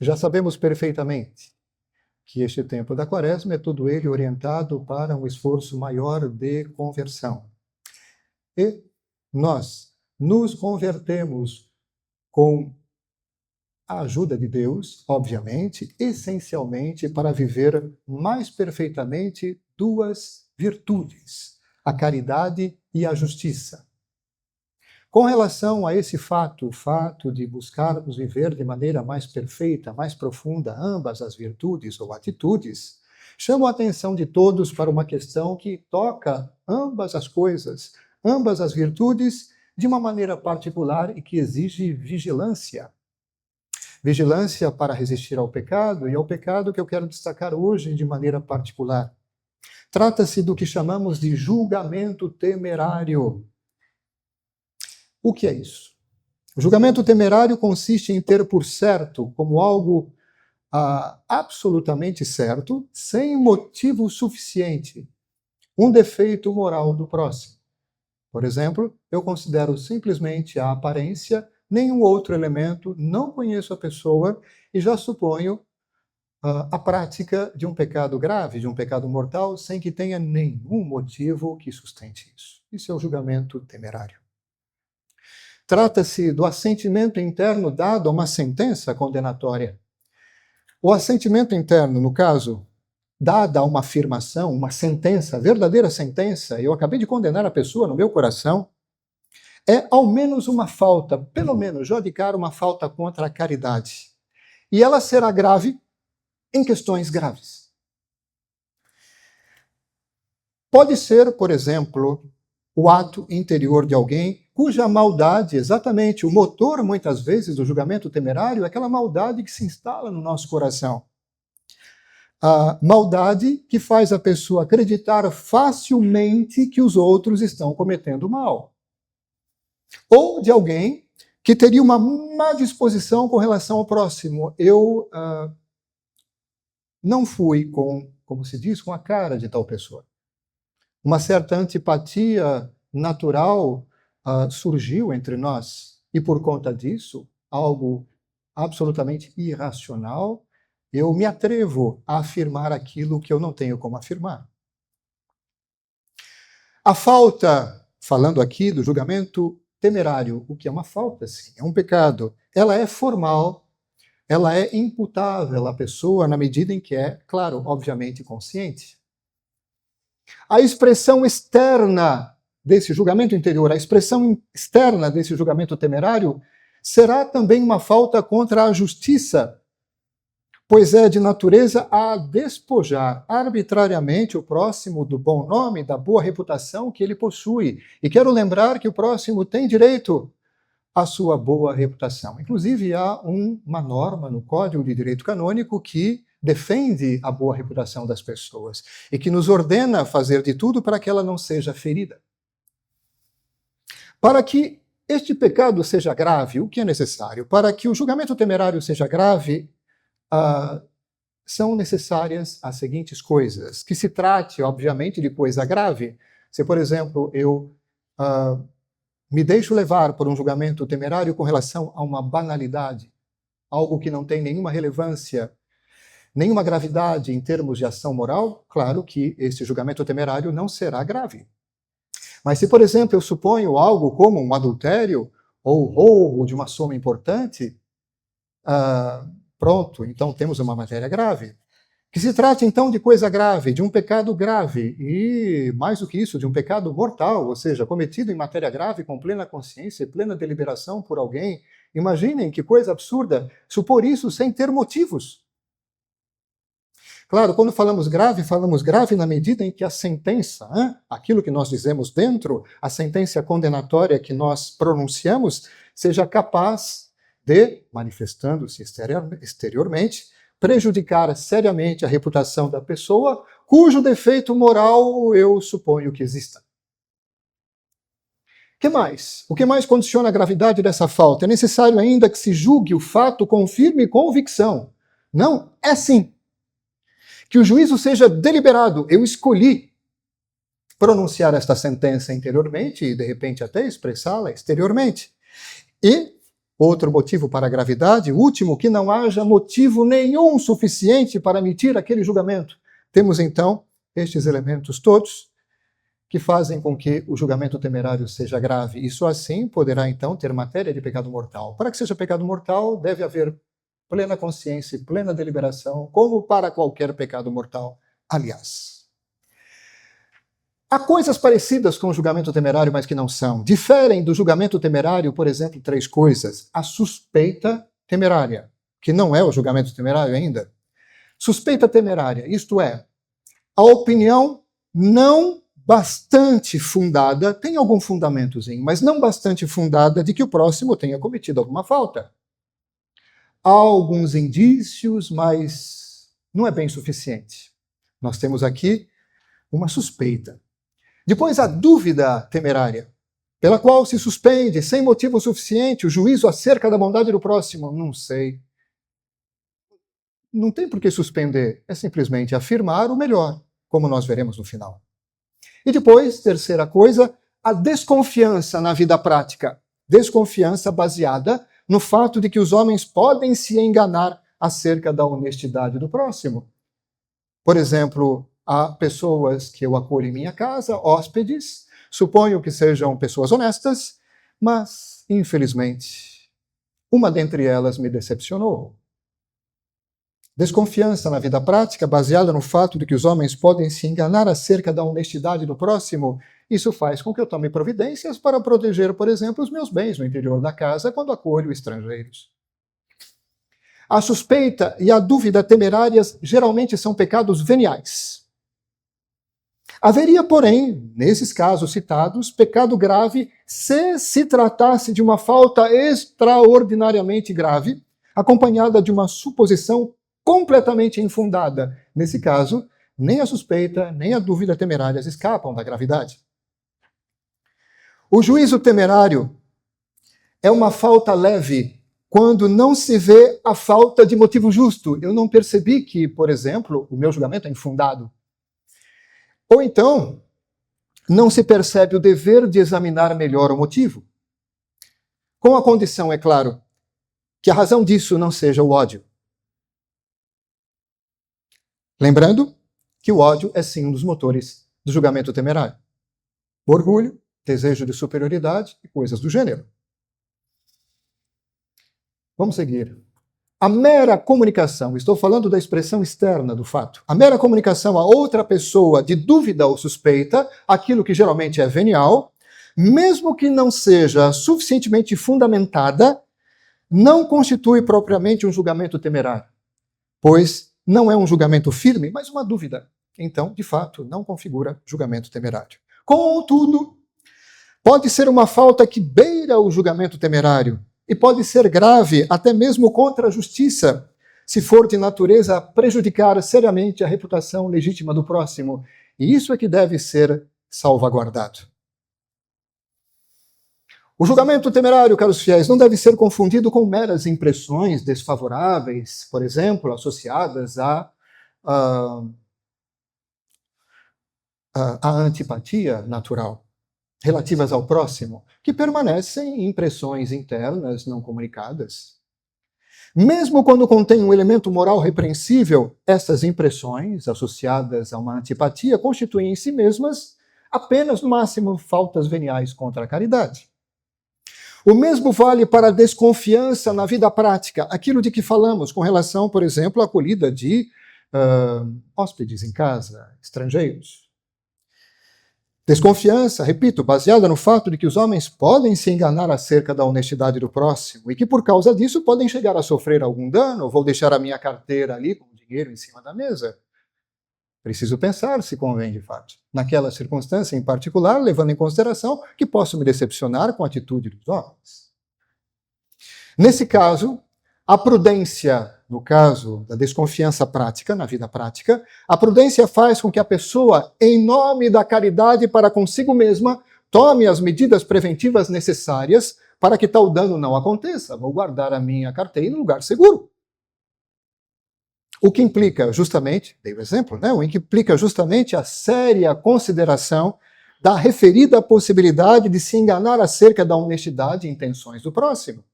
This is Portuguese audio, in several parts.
Já sabemos perfeitamente que este tempo da Quaresma é todo ele orientado para um esforço maior de conversão. E nós nos convertemos com a ajuda de Deus, obviamente, essencialmente para viver mais perfeitamente duas virtudes, a caridade e a justiça. Com relação a esse fato, o fato de buscarmos viver de maneira mais perfeita, mais profunda, ambas as virtudes ou atitudes, chamo a atenção de todos para uma questão que toca ambas as coisas, ambas as virtudes, de uma maneira particular e que exige vigilância. Vigilância para resistir ao pecado, e ao pecado que eu quero destacar hoje de maneira particular. Trata-se do que chamamos de julgamento temerário. O que é isso? O julgamento temerário consiste em ter por certo, como algo absolutamente certo, sem motivo suficiente, um defeito moral do próximo. Por exemplo, eu considero simplesmente a aparência, nenhum outro elemento, não conheço a pessoa e já suponho a prática de um pecado grave, de um pecado mortal, sem que tenha nenhum motivo que sustente isso. Isso é o julgamento temerário. Trata-se do assentimento interno dado a uma sentença condenatória. O assentimento interno, no caso, dada a uma afirmação, uma sentença, verdadeira sentença, eu acabei de condenar a pessoa no meu coração, é ao menos uma falta, pelo menos, já de cara, uma falta contra a caridade. E ela será grave em questões graves. Pode ser, por exemplo, o ato interior de alguém cuja maldade, exatamente, o motor, muitas vezes, do julgamento temerário é aquela maldade que se instala no nosso coração. A maldade que faz a pessoa acreditar facilmente que os outros estão cometendo mal. Ou de alguém que teria uma má disposição com relação ao próximo. Eu não fui com, como se diz, com a cara de tal pessoa. Uma certa antipatia natural surgiu entre nós. E por conta disso, algo absolutamente irracional, eu me atrevo a afirmar aquilo que eu não tenho como afirmar. A falta, falando aqui do julgamento temerário, o que é uma falta, sim, é um pecado. Ela é formal, ela é imputável à pessoa na medida em que é, claro, obviamente consciente. A expressão externa desse julgamento interior, a expressão externa desse julgamento temerário, será também uma falta contra a justiça, pois é de natureza a despojar arbitrariamente o próximo do bom nome, da boa reputação que ele possui. E quero lembrar que o próximo tem direito à sua boa reputação. Inclusive, há uma norma no Código de Direito Canônico que defende a boa reputação das pessoas e que nos ordena fazer de tudo para que ela não seja ferida. Para que este pecado seja grave, o que é necessário? Para que o julgamento temerário seja grave, são necessárias as seguintes coisas. Que se trate, obviamente, de coisa grave. Se, por exemplo, eu me deixo levar por um julgamento temerário com relação a uma banalidade, algo que não tem nenhuma relevância, nenhuma gravidade em termos de ação moral, claro que esse julgamento temerário não será grave. Mas se, por exemplo, eu suponho algo como um adultério ou roubo de uma soma importante, pronto, então temos uma matéria grave. Que se trate, então, de coisa grave, de um pecado grave, e, mais do que isso, de um pecado mortal, ou seja, cometido em matéria grave, com plena consciência e plena deliberação por alguém. Imaginem que coisa absurda supor isso sem ter motivos. Claro, quando falamos grave na medida em que a sentença, aquilo que nós dizemos dentro, a sentença condenatória que nós pronunciamos, seja capaz de, manifestando-se exteriormente, prejudicar seriamente a reputação da pessoa, cujo defeito moral eu suponho que exista. Que mais? O que mais condiciona a gravidade dessa falta? É necessário ainda que se julgue o fato com firme convicção. Não, é sim. Que o juízo seja deliberado. Eu escolhi pronunciar esta sentença interiormente e, de repente, até expressá-la exteriormente. E Outro motivo para a gravidade, último, que não haja motivo nenhum suficiente para emitir aquele julgamento. Temos então estes elementos todos que fazem com que o julgamento temerário seja grave. Isso assim poderá então ter matéria de pecado mortal. Para que seja pecado mortal, deve haver plena consciência e plena deliberação, como para qualquer pecado mortal, aliás. Há coisas parecidas com o julgamento temerário, mas que não são. Diferem do julgamento temerário, por exemplo, 3 coisas. A suspeita temerária, que não é o julgamento temerário ainda. Suspeita temerária, isto é, a opinião não bastante fundada, tem algum fundamentozinho, mas não bastante fundada de que o próximo tenha cometido alguma falta. Há alguns indícios, mas não é bem suficiente. Nós temos aqui uma suspeita. Depois, a dúvida temerária, pela qual se suspende, sem motivo suficiente, o juízo acerca da bondade do próximo. Não sei. Não tem por que suspender, é simplesmente afirmar o melhor, como nós veremos no final. E depois, terceira coisa, a desconfiança na vida prática. Desconfiança baseada no fato de que os homens podem se enganar acerca da honestidade do próximo. Por exemplo, há pessoas que eu acolho em minha casa, hóspedes, suponho que sejam pessoas honestas, mas, infelizmente, uma dentre elas me decepcionou. Desconfiança na vida prática, baseada no fato de que os homens podem se enganar acerca da honestidade do próximo, isso faz com que eu tome providências para proteger, por exemplo, os meus bens no interior da casa quando acolho estrangeiros. A suspeita e a dúvida temerárias geralmente são pecados veniais. Haveria, porém, nesses casos citados, pecado grave se tratasse de uma falta extraordinariamente grave, acompanhada de uma suposição completamente infundada. Nesse caso, nem a suspeita, nem a dúvida temerárias escapam da gravidade. O juízo temerário é uma falta leve quando não se vê a falta de motivo justo. Eu não percebi que, por exemplo, o meu julgamento é infundado. Ou então, não se percebe o dever de examinar melhor o motivo. Com a condição, é claro, que a razão disso não seja o ódio. Lembrando que o ódio é sim um dos motores do julgamento temerário. O orgulho, desejo de superioridade e coisas do gênero. Vamos seguir. A mera comunicação, estou falando da expressão externa do fato, a mera comunicação a outra pessoa de dúvida ou suspeita, aquilo que geralmente é venial, mesmo que não seja suficientemente fundamentada, não constitui propriamente um julgamento temerário, pois não é um julgamento firme, mas uma dúvida. Então, de fato, não configura julgamento temerário. Contudo, pode ser uma falta que beira o julgamento temerário e pode ser grave até mesmo contra a justiça, se for de natureza a prejudicar seriamente a reputação legítima do próximo. E isso é que deve ser salvaguardado. O julgamento temerário, caros fiéis, não deve ser confundido com meras impressões desfavoráveis, por exemplo, associadas à antipatia natural, relativas ao próximo, que permanecem impressões internas não comunicadas. Mesmo quando contém um elemento moral repreensível, essas impressões, associadas a uma antipatia, constituem em si mesmas apenas, no máximo, faltas veniais contra a caridade. O mesmo vale para a desconfiança na vida prática, aquilo de que falamos com relação, por exemplo, à acolhida de hóspedes em casa, estrangeiros. Desconfiança, repito, baseada no fato de que os homens podem se enganar acerca da honestidade do próximo e que, por causa disso, podem chegar a sofrer algum dano. Vou deixar a minha carteira ali com o dinheiro em cima da mesa. Preciso pensar se convém de fato. Naquela circunstância em particular, levando em consideração que posso me decepcionar com a atitude dos homens. Nesse caso, a prudência, no caso da desconfiança prática, na vida prática, a prudência faz com que a pessoa, em nome da caridade para consigo mesma, tome as medidas preventivas necessárias para que tal dano não aconteça. Vou guardar a minha carteira em lugar seguro. O que implica justamente, dei o exemplo, né? O que implica justamente a séria consideração da referida possibilidade de se enganar acerca da honestidade e intenções do próximo.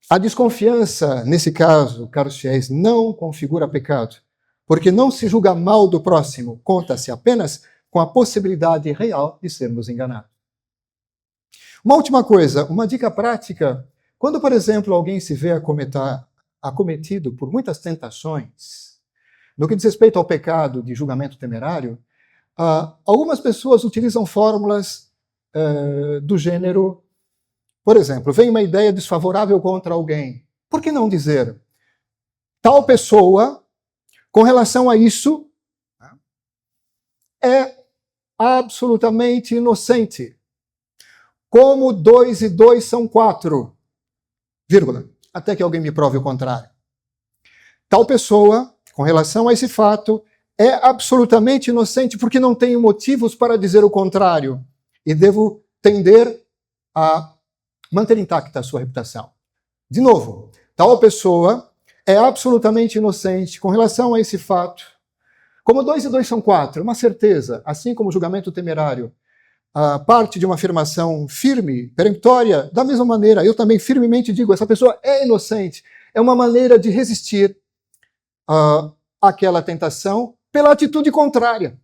A desconfiança, nesse caso, caros fiéis, não configura pecado, porque não se julga mal do próximo, conta-se apenas com a possibilidade real de sermos enganados. Uma última coisa, uma dica prática. Quando, por exemplo, alguém se vê acometido por muitas tentações, no que diz respeito ao pecado de julgamento temerário, algumas pessoas utilizam fórmulas do gênero, por exemplo, vem uma ideia desfavorável contra alguém. Por que não dizer, tal pessoa, com relação a isso, é absolutamente inocente. Como 2 e 2 são 4, vírgula, até que alguém me prove o contrário. Tal pessoa, com relação a esse fato, é absolutamente inocente porque não tenho motivos para dizer o contrário e devo tender a manter intacta a sua reputação. De novo, tal pessoa é absolutamente inocente com relação a esse fato. Como 2 e 2 são 4, uma certeza, assim como o julgamento temerário, parte de uma afirmação firme, peremptória, da mesma maneira, eu também firmemente digo, essa pessoa é inocente. É uma maneira de resistir àquela tentação pela atitude contrária.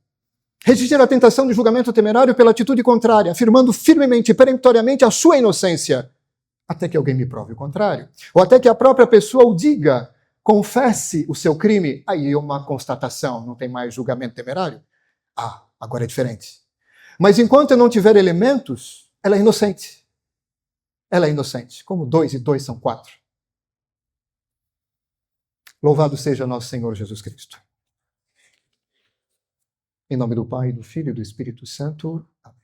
Resistir à tentação de julgamento temerário pela atitude contrária, afirmando firmemente e peremptoriamente a sua inocência, até que alguém me prove o contrário. Ou até que a própria pessoa o diga, confesse o seu crime. Aí é uma constatação, não tem mais julgamento temerário? Agora é diferente. Mas enquanto eu não tiver elementos, ela é inocente. Ela é inocente. Como 2 e 2 são 4. Louvado seja nosso Senhor Jesus Cristo. Em nome do Pai, do Filho e do Espírito Santo. Amém.